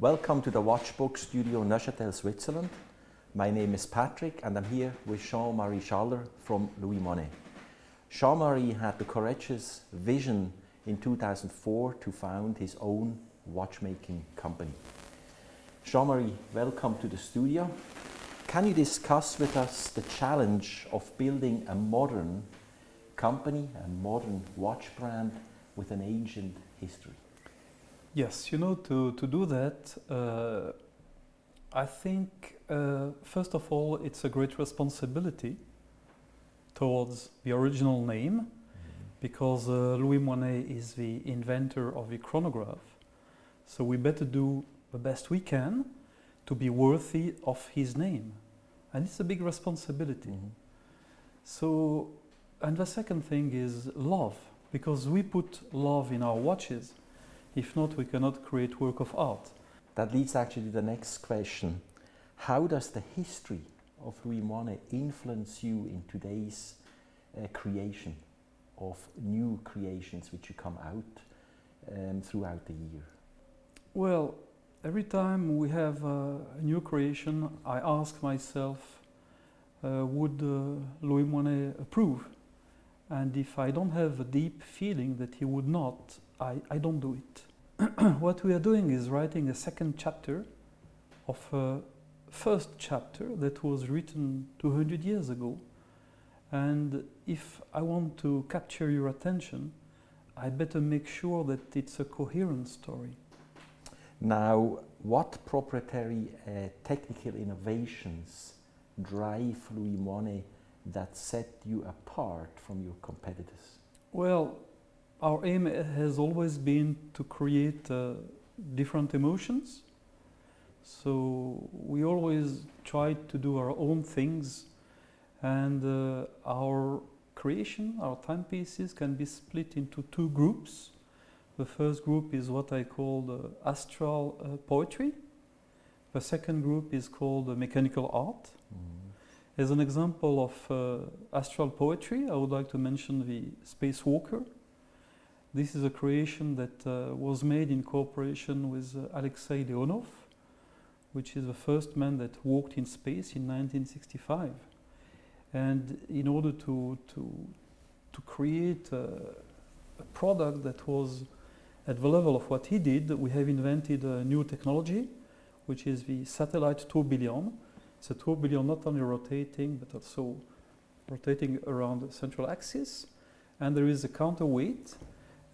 Welcome to the WatchBox studio in Neuchâtel, Switzerland. My name is Patrik and I'm here with Jean-Marie Schaller from Louis Moinet. Jean-Marie had the courageous vision in 2004 to found his own watchmaking company. Jean-Marie, welcome to the studio. Can you discuss with us the challenge of building a modern company, a modern watch brand with an ancient history? Yes, to do that, I think first of all it's a great responsibility towards the original name, because Louis Moinet is the inventor of the chronograph, so we better do the best we can to be worthy of his name, and it's a big responsibility. So, and the second thing is love, because we put love in our watches. If not, we cannot create work of art. That leads actually to the next question. How does the history of Louis Moinet influence you in today's creation of new creations which you come out throughout the year? Well, every time we have a new creation, I ask myself, would Louis Moinet approve? And if I don't have a deep feeling that he would not, I don't do it. What we are doing is writing a second chapter of a first chapter that was written 200 years ago. And if I want to capture your attention, I better make sure that it's a coherent story. Now, what proprietary technical innovations drive Louis Moinet that set you apart from your competitors? Well, our aim has always been to create different emotions. So we always tried to do our own things, and our creation, our timepieces, can be split into two groups. The first group is what I call the astral poetry. The second group is called mechanical art. As an example of astral poetry, I would like to mention the Spacewalker. This is a creation that was made in cooperation with Alexei Leonov, which is the first man that walked in space in 1965. And in order to create a product that was at the level of what he did, we have invented a new technology, which is the satellite tourbillon. It's a tourbillon not only rotating, but also rotating around the central axis. And there is a counterweight,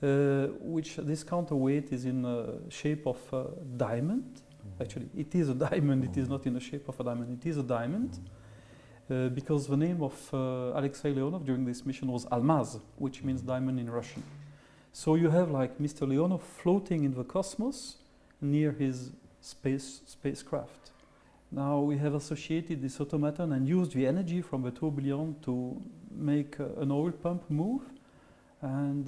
which this counterweight is in the shape of a diamond. Actually, it is a diamond, it is not in the shape of a diamond, it is a diamond. Because the name of Alexei Leonov during this mission was Almaz, which means diamond in Russian. So you have like Mr. Leonov floating in the cosmos near his spacecraft. Now we have associated this automaton and used the energy from the tourbillon to make an oil pump move. And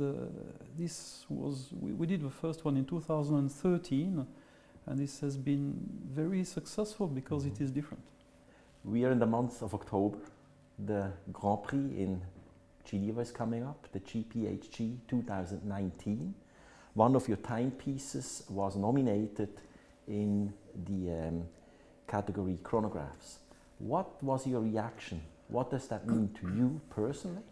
we did the first one in 2013, and this has been very successful because it is different. We are in the month of October. The Grand Prix in Geneva is coming up, the GPHG 2019. One of your timepieces was nominated in the category chronographs. What was your reaction? What does that mean to you personally,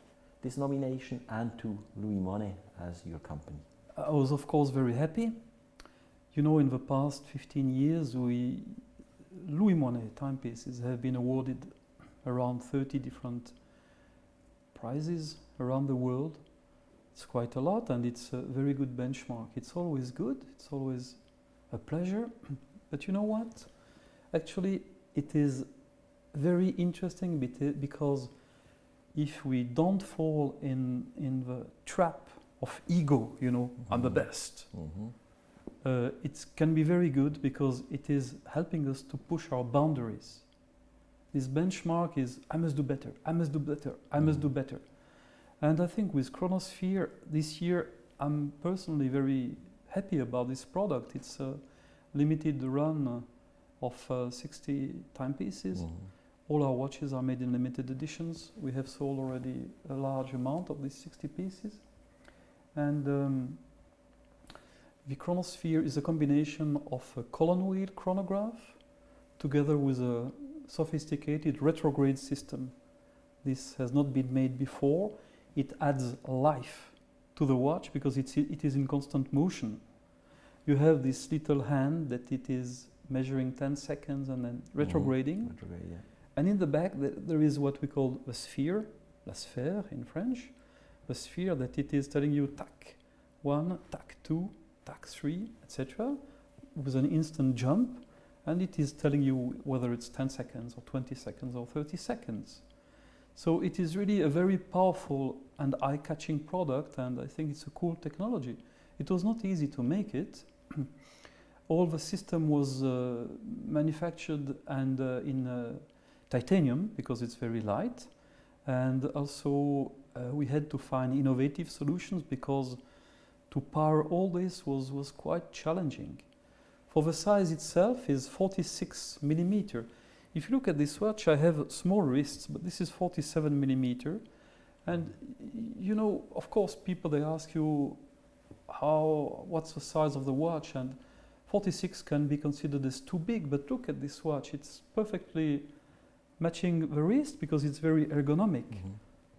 this nomination, and to Louis Moinet as your company? I was of course very happy. In the past 15 years, Louis Moinet timepieces have been awarded around 30 different prizes around the world. It's quite a lot, and it's a very good benchmark. It's always good, it's always a pleasure. But you know what? Actually, it is very interesting because if we don't fall in the trap of ego, I'm the best, it can be very good because it is helping us to push our boundaries. This benchmark is, I must do better, I must do better, I must do better. And I think with Chronosphere this year, I'm personally very happy about this product. It's a limited run of 60 timepieces. All our watches are made in limited editions. We have sold already a large amount of these 60 pieces. And The Chronosphere is a combination of a column wheel chronograph together with a sophisticated retrograde system. This has not been made before. It adds life to the watch because it is in constant motion. You have this little hand that it is measuring 10 seconds and then retrograding. Retrograde, yeah. And in the back there is what we call the sphere, la sphère in French, the sphere that it is telling you tac 1, tac 2, tac 3, etc. with an instant jump, and it is telling you whether it's 10 seconds or 20 seconds or 30 seconds. So it is really a very powerful and eye-catching product, and I think it's a cool technology. It was not easy to make it. All the system was manufactured and in titanium because it's very light, and also we had to find innovative solutions because to power all this was quite challenging. For the size itself is 46 millimeter. If you look at this watch, I have small wrists, but this is 47 millimeter. And you know, of course, people they ask you what's the size of the watch, and 46 can be considered as too big, but look at this watch, it's perfectly matching the wrist because it's very ergonomic. Mm-hmm.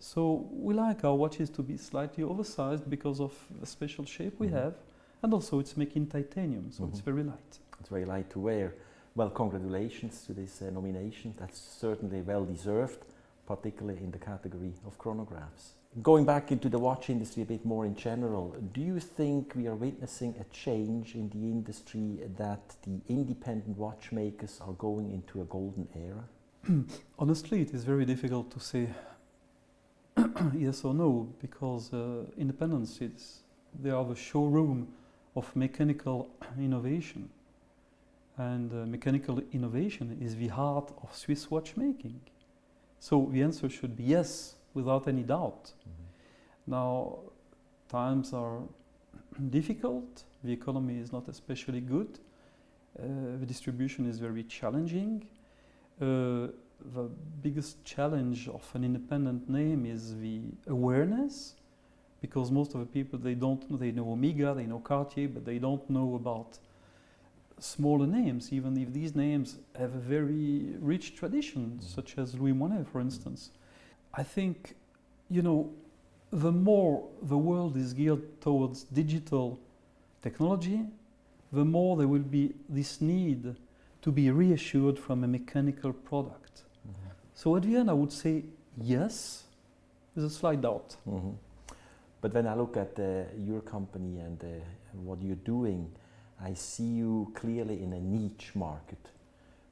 So we like our watches to be slightly oversized because of the special shape we have, and also it's made in titanium, so it's very light. It's very light to wear. Well, congratulations to this nomination. That's certainly well deserved, particularly in the category of chronographs. Going back into the watch industry a bit more in general, do you think we are witnessing a change in the industry, that the independent watchmakers are going into a golden era? Honestly, it is very difficult to say yes or no, because independence they are the showroom of mechanical innovation. And mechanical innovation is the heart of Swiss watchmaking. So the answer should be yes, without any doubt. Now, times are difficult, the economy is not especially good, the distribution is very challenging. The biggest challenge of an independent name is the awareness, because most of the people they know Omega, they know Cartier, but they don't know about smaller names, even if these names have a very rich tradition, such as Louis Moinet, for instance. I think, you know, the more the world is geared towards digital technology, the more there will be this need to be reassured from a mechanical product. So at the end I would say yes, with a slight doubt. But when I look at your company and what you're doing, I see you clearly in a niche market.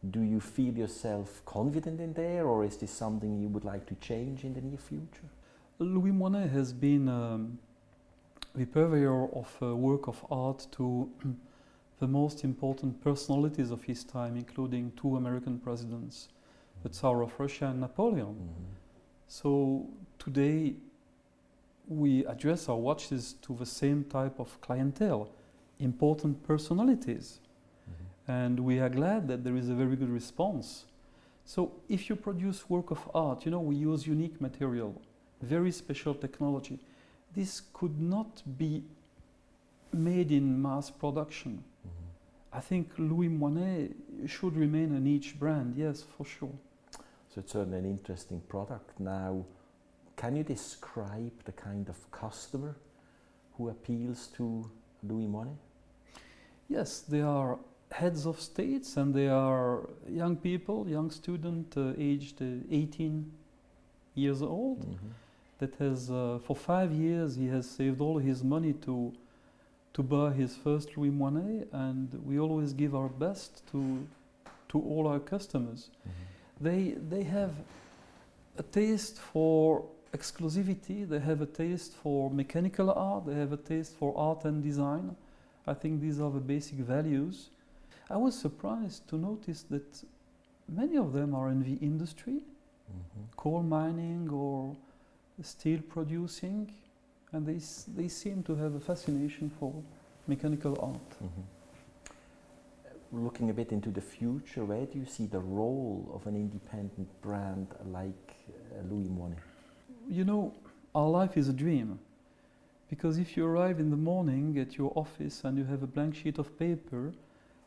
Do you feel yourself confident in there, or is this something you would like to change in the near future? Louis Moinet has been the purveyor of a work of art to the most important personalities of his time, including 2 American presidents, the Tsar of Russia and Napoleon. So today we address our watches to the same type of clientele, important personalities. And we are glad that there is a very good response. So if you produce work of art, you know, we use unique material, very special technology. This could not be made in mass production. I think Louis Moinet should remain a niche brand, yes, for sure. So it's certainly an interesting product. Now, can you describe the kind of customer who appeals to Louis Moinet? Yes, they are heads of states and they are young people, young student aged 18 years old, that has, for 5 years, he has saved all his money to buy his first Louis Moinet, and we always give our best to all our customers. They have a taste for exclusivity, they have a taste for mechanical art, they have a taste for art and design. I think these are the basic values. I was surprised to notice that many of them are in the industry, coal mining or steel producing, and they seem to have a fascination for mechanical art. Looking a bit into the future, where do you see the role of an independent brand like Louis Moinet? You know, our life is a dream. Because if you arrive in the morning at your office and you have a blank sheet of paper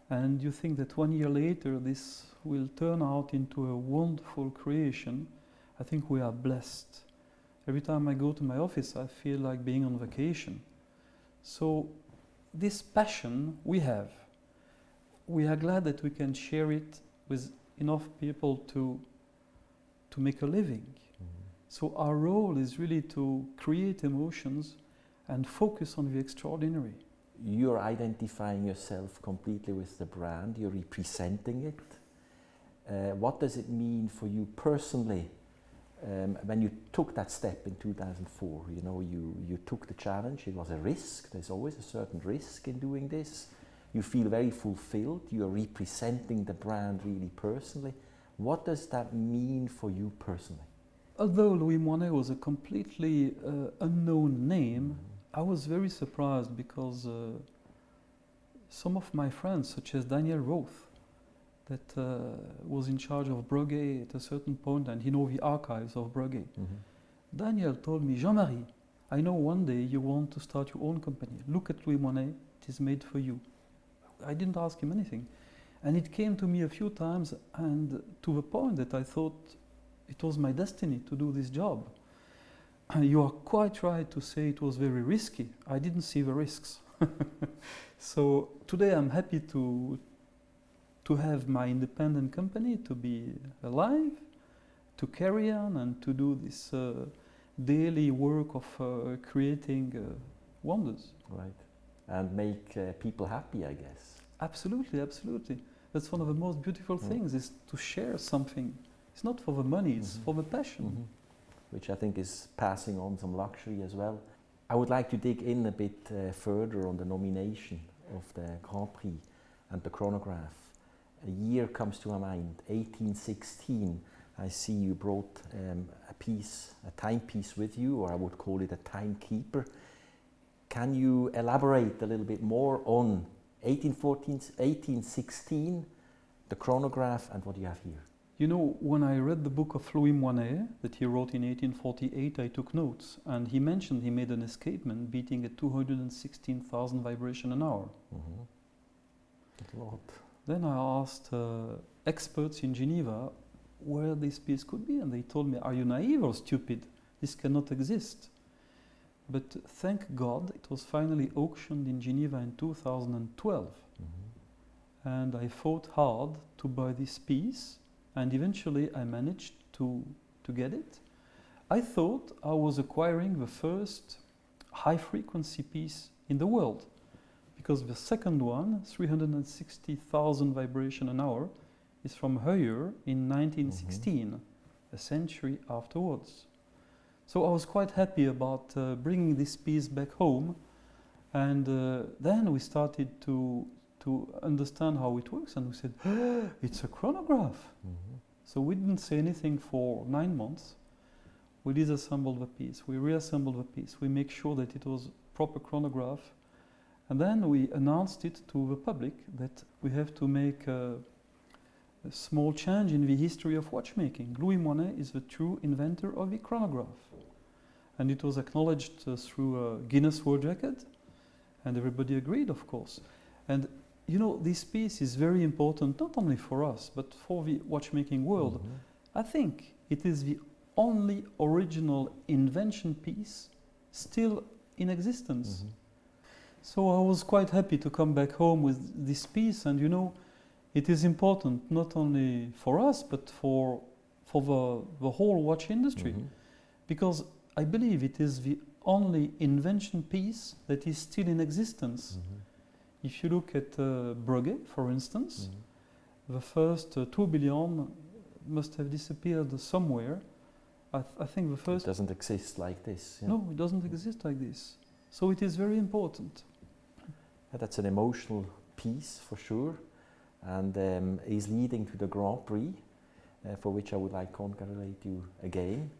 and you think that 1 year later this will turn out into a wonderful creation, I think we are blessed. Every time I go to my office, I feel like being on vacation. So this passion we have. We are glad that we can share it with enough people to make a living. So our role is really to create emotions and focus on the extraordinary. You're identifying yourself completely with the brand, you're representing it. What does it mean for you personally when you took that step in 2004? You know, you took the challenge, it was a risk, there's always a certain risk in doing this. You feel very fulfilled, you're representing the brand really personally. What does that mean for you personally? Although Louis Moinet was a completely unknown name, I was very surprised because some of my friends, such as Daniel Roth, that was in charge of Breguet at a certain point, and he knows the archives of Breguet. Daniel told me, Jean-Marie, I know one day you want to start your own company. Look at Louis Moinet, it is made for you. I didn't ask him anything. And it came to me a few times, and to the point that I thought it was my destiny to do this job. You are quite right to say it was very risky. I didn't see the risks. So today I'm happy to have my independent company, to be alive, to carry on and to do this daily work of creating wonders. Right. And make people happy, I guess. Absolutely, absolutely. That's one of the most beautiful things, is to share something. It's not for the money, it's for the passion. Which I think is passing on some luxury as well. I would like to dig in a bit further on the nomination of the Grand Prix and the chronograph. A year comes to my mind, 1816. I see you brought a piece, a timepiece with you, or I would call it a timekeeper. Can you elaborate a little bit more on 1816, the chronograph, and what you have here? You know, when I read the book of Louis Moinet that he wrote in 1848, I took notes, and he mentioned he made an escapement beating at 216,000 vibrations an hour. That's a lot. Then I asked experts in Geneva where this piece could be, and they told me, are you naive or stupid? This cannot exist. But thank God it was finally auctioned in Geneva in 2012. And I fought hard to buy this piece, and eventually I managed to get it. I thought I was acquiring the first high-frequency piece in the world, because the second one, 360,000 vibrations an hour, is from Heuer in 1916, a century afterwards. So I was quite happy about bringing this piece back home, and then we started to understand how it works, and we said, it's a chronograph. So we didn't say anything for 9 months. We disassembled the piece, we reassembled the piece, we make sure that it was proper chronograph, and then we announced it to the public that we have to make a small change in the history of watchmaking. Louis Moinet is the true inventor of the chronograph. And it was acknowledged through a Guinness World Record, and everybody agreed, of course. And you know, this piece is very important, not only for us, but for the watchmaking world. I think it is the only original invention piece still in existence. So I was quite happy to come back home with this piece, and you know, it is important not only for us, but for the whole watch industry, because I believe it is the only invention piece that is still in existence. If you look at Breguet, for instance, the first tourbillon must have disappeared somewhere. I think the first... It doesn't exist like this. Yeah. No, it doesn't exist like this. So it is very important. That's an emotional piece for sure, and is leading to the Grand Prix, for which I would like to congratulate you again,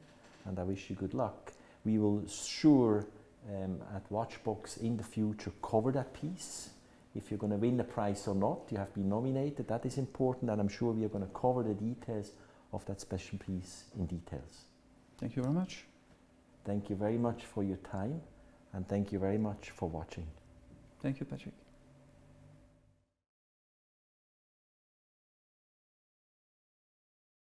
and I wish you good luck. We will sure at WatchBox in the future cover that piece. If you're going to win the prize or not, you have been nominated, that is important, and I'm sure we are going to cover the details of that special piece in details. Thank you very much. Thank you very much for your time, and thank you very much for watching. Thank you, Patrik.